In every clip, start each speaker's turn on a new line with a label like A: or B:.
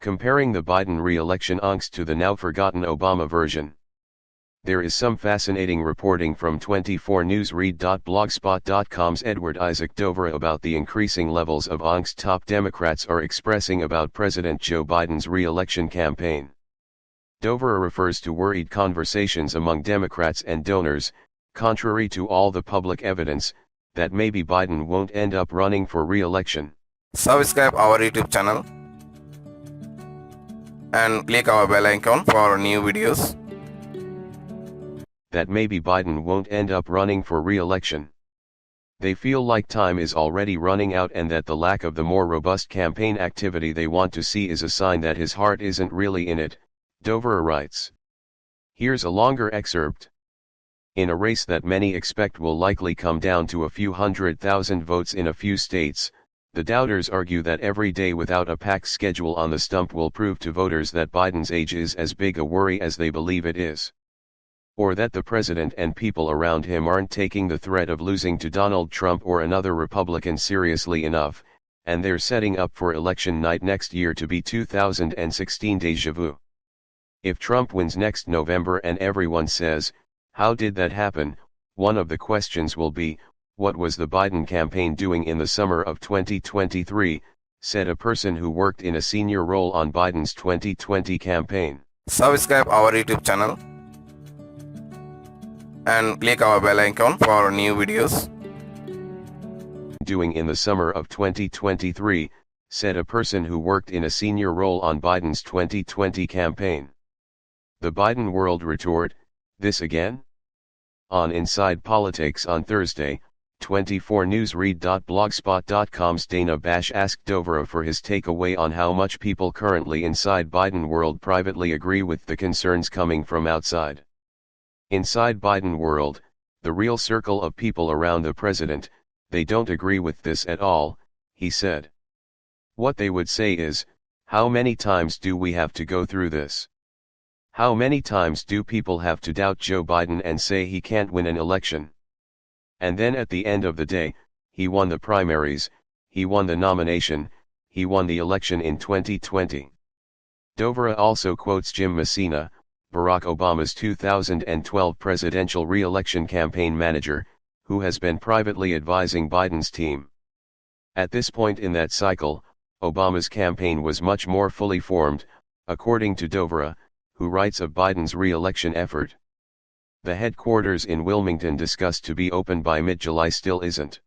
A: Comparing the Biden re-election angst to the now-forgotten Obama version. There is some fascinating reporting from 24newsread.blogspot.com's Edward Isaac Dover about the increasing levels of angst top Democrats are expressing about President Joe Biden's re-election campaign. Dover refers to worried conversations among Democrats and donors, contrary to all the public evidence, that maybe Biden won't end up running for re-election.
B: Subscribe our YouTube channel and click our bell icon for new videos.
A: That maybe Biden won't end up running for re-election. They feel like time is already running out and that the lack of the more robust campaign activity they want to see is a sign that his heart isn't really in it, Dover writes. Here's a longer excerpt. In a race that many expect will likely come down to a few 100,000 votes in a few states, the doubters argue that every day without a packed schedule on the stump will prove to voters that Biden's age is as big a worry as they believe it is. Or that the president and people around him aren't taking the threat of losing to Donald Trump or another Republican seriously enough, and they're setting up for election night next year to be 2016 déjà vu. If Trump wins next November and everyone says, "How did that happen?" one of the questions will be, what was the Biden campaign doing in the summer of 2023, said a person who worked in a senior role on Biden's 2020 campaign.
B: Subscribe our YouTube channel and click our bell icon for new videos.
A: Doing in the summer of 2023, said a person who worked in a senior role on Biden's 2020 campaign. The Biden world retort, this again? On Inside Politics on Thursday, 24newsread.blogspot.com's Dana Bash asked Dover for his takeaway on how much people currently inside Biden world privately agree with the concerns coming from outside. Inside Biden world, the real circle of people around the president, they don't agree with this at all, he said. What they would say is, how many times do we have to go through this? How many times do people have to doubt Joe Biden and say he can't win an election? And then at the end of the day, he won the primaries, he won the nomination, he won the election in 2020. Dover also quotes Jim Messina, Barack Obama's 2012 presidential re-election campaign manager, who has been privately advising Biden's team. At this point in that cycle, Obama's campaign was much more fully formed, according to Dover, who writes of Biden's re-election effort. The headquarters in Wilmington discussed to be open by mid-July still isn't.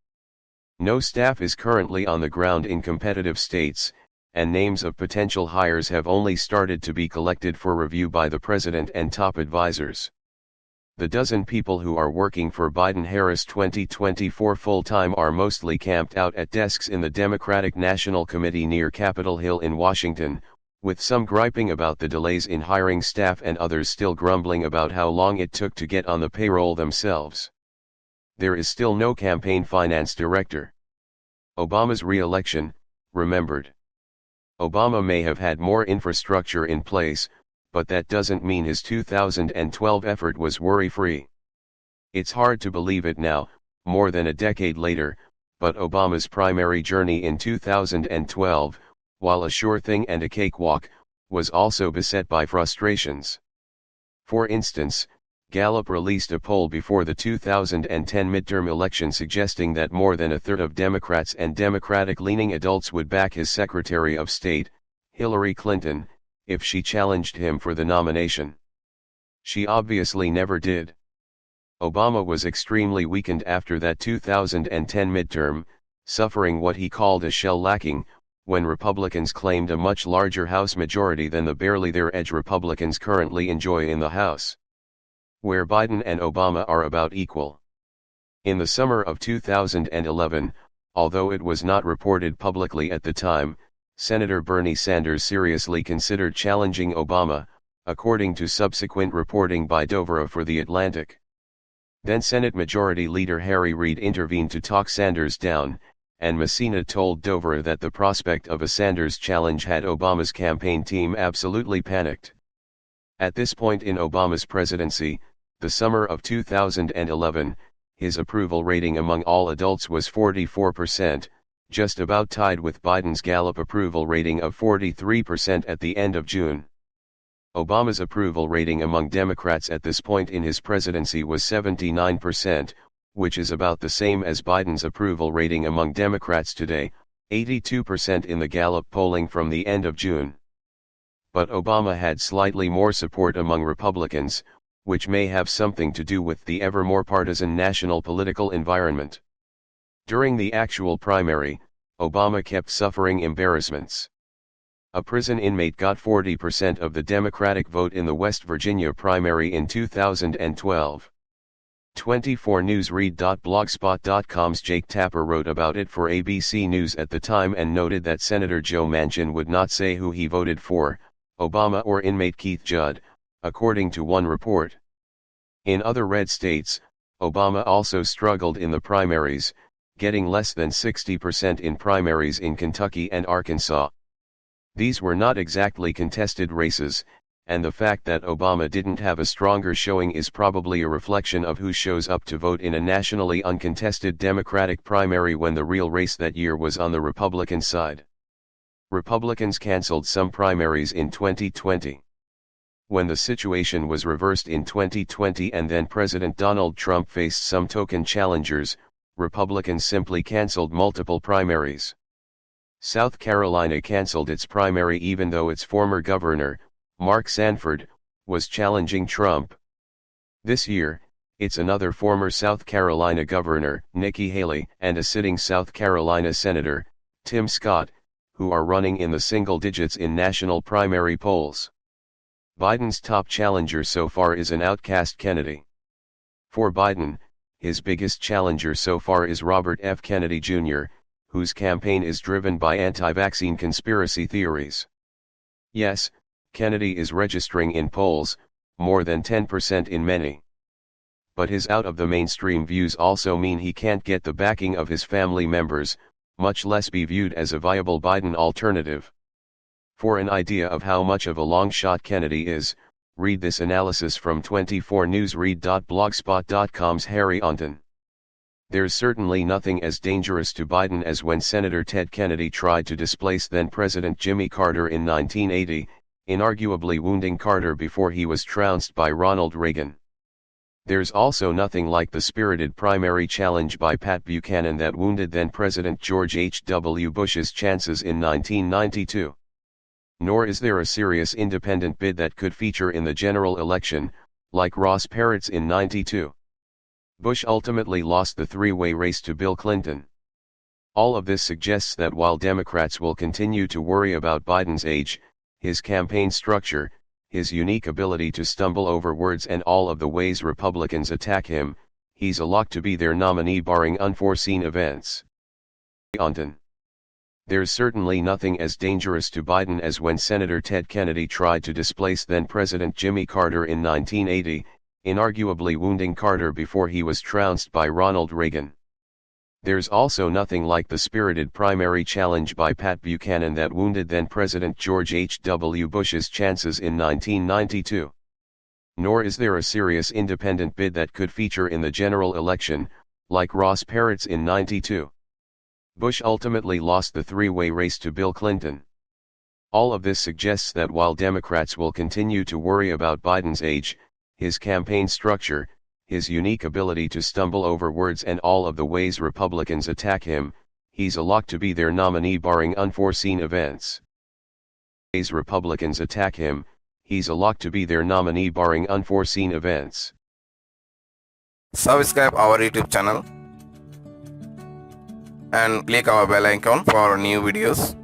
A: No staff is currently on the ground in competitive states, and names of potential hires have only started to be collected for review by the president and top advisors. The dozen people who are working for Biden-Harris 2024 full-time are mostly camped out at desks in the Democratic National Committee near Capitol Hill in Washington, with some griping about the delays in hiring staff and others still grumbling about how long it took to get on the payroll themselves. There is still no campaign finance director. Obama's re-election, remembered. Obama may have had more infrastructure in place, but that doesn't mean his 2012 effort was worry-free. It's hard to believe it now, more than a decade later, but Obama's primary journey in 2012, while a sure thing and a cakewalk, was also beset by frustrations. For instance, Gallup released a poll before the 2010 midterm election suggesting that more than a third of Democrats and Democratic-leaning adults would back his Secretary of State, Hillary Clinton, if she challenged him for the nomination. She obviously never did. Obama was extremely weakened after that 2010 midterm, suffering what he called a shell-lacking, when Republicans claimed a much larger House majority than the barely there edge Republicans currently enjoy in the House, where Biden and Obama are about equal. In the summer of 2011, although it was not reported publicly at the time, Senator Bernie Sanders seriously considered challenging Obama, according to subsequent reporting by Dover for The Atlantic. Then Senate Majority Leader Harry Reid intervened to talk Sanders down, and Messina told Dover that the prospect of a Sanders challenge had Obama's campaign team absolutely panicked. At this point in Obama's presidency, the summer of 2011, his approval rating among all adults was 44%, just about tied with Biden's Gallup approval rating of 43% at the end of June. Obama's approval rating among Democrats at this point in his presidency was 79%, which is about the same as Biden's approval rating among Democrats today, 82% in the Gallup polling from the end of June. But Obama had slightly more support among Republicans, which may have something to do with the ever more partisan national political environment. During the actual primary, Obama kept suffering embarrassments. A prison inmate got 40% of the Democratic vote in the West Virginia primary in 2012. 24newsread.blogspot.com's Jake Tapper wrote about it for ABC News at the time and noted that Senator Joe Manchin would not say who he voted for, Obama or inmate Keith Judd, according to one report. In other red states, Obama also struggled in the primaries, getting less than 60% in primaries in Kentucky and Arkansas. These were not exactly contested races, and the fact that Obama didn't have a stronger showing is probably a reflection of who shows up to vote in a nationally uncontested Democratic primary when the real race that year was on the Republican side. Republicans canceled some primaries in 2020. When the situation was reversed in 2020 and then President Donald Trump faced some token challengers, Republicans simply canceled multiple primaries. South Carolina canceled its primary even though its former governor, Mark Sanford, was challenging Trump. This year, it's another former South Carolina governor, Nikki Haley, and a sitting South Carolina senator, Tim Scott, who are running in the single digits in national primary polls. Biden's top challenger so far is an outcast Kennedy. For Biden, his biggest challenger so far is Robert F. Kennedy Jr., whose campaign is driven by anti-vaccine conspiracy theories. Yes, Kennedy is registering in polls, more than 10% in many. But his out-of-the-mainstream views also mean he can't get the backing of his family members, much less be viewed as a viable Biden alternative. For an idea of how much of a long shot Kennedy is, read this analysis from 24newsread.blogspot.com's Harry Onton. There's certainly nothing as dangerous to Biden as when Senator Ted Kennedy tried to displace then-President Jimmy Carter in 1980, inarguably wounding Carter before he was trounced by Ronald Reagan. There's also nothing like the spirited primary challenge by Pat Buchanan that wounded then-President George H.W. Bush's chances in 1992. Nor is there a serious independent bid that could feature in the general election, like Ross Perot's in '92. Bush ultimately lost the three-way race to Bill Clinton. All of this suggests that while Democrats will continue to worry about Biden's age, his campaign structure, his unique ability to stumble over words and all of the ways Republicans attack him, he's a lock to be their nominee barring unforeseen events. Onton. There's certainly nothing as dangerous to Biden as when Senator Ted Kennedy tried to displace then-President Jimmy Carter in 1980, inarguably wounding Carter before he was trounced by Ronald Reagan. There's also nothing like the spirited primary challenge by Pat Buchanan that wounded then-President George H.W. Bush's chances in 1992. Nor is there a serious independent bid that could feature in the general election, like Ross Perot's in '92. Bush ultimately lost the three-way race to Bill Clinton. All of this suggests that while Democrats will continue to worry about Biden's age, his campaign structure, his unique ability to stumble over words and all of the ways Republicans attack him, he's a lock to be their nominee barring unforeseen events. Ways Republicans attack him, he's a lock to be their nominee barring unforeseen events.
B: Subscribe our YouTube channel and click our bell icon for new videos.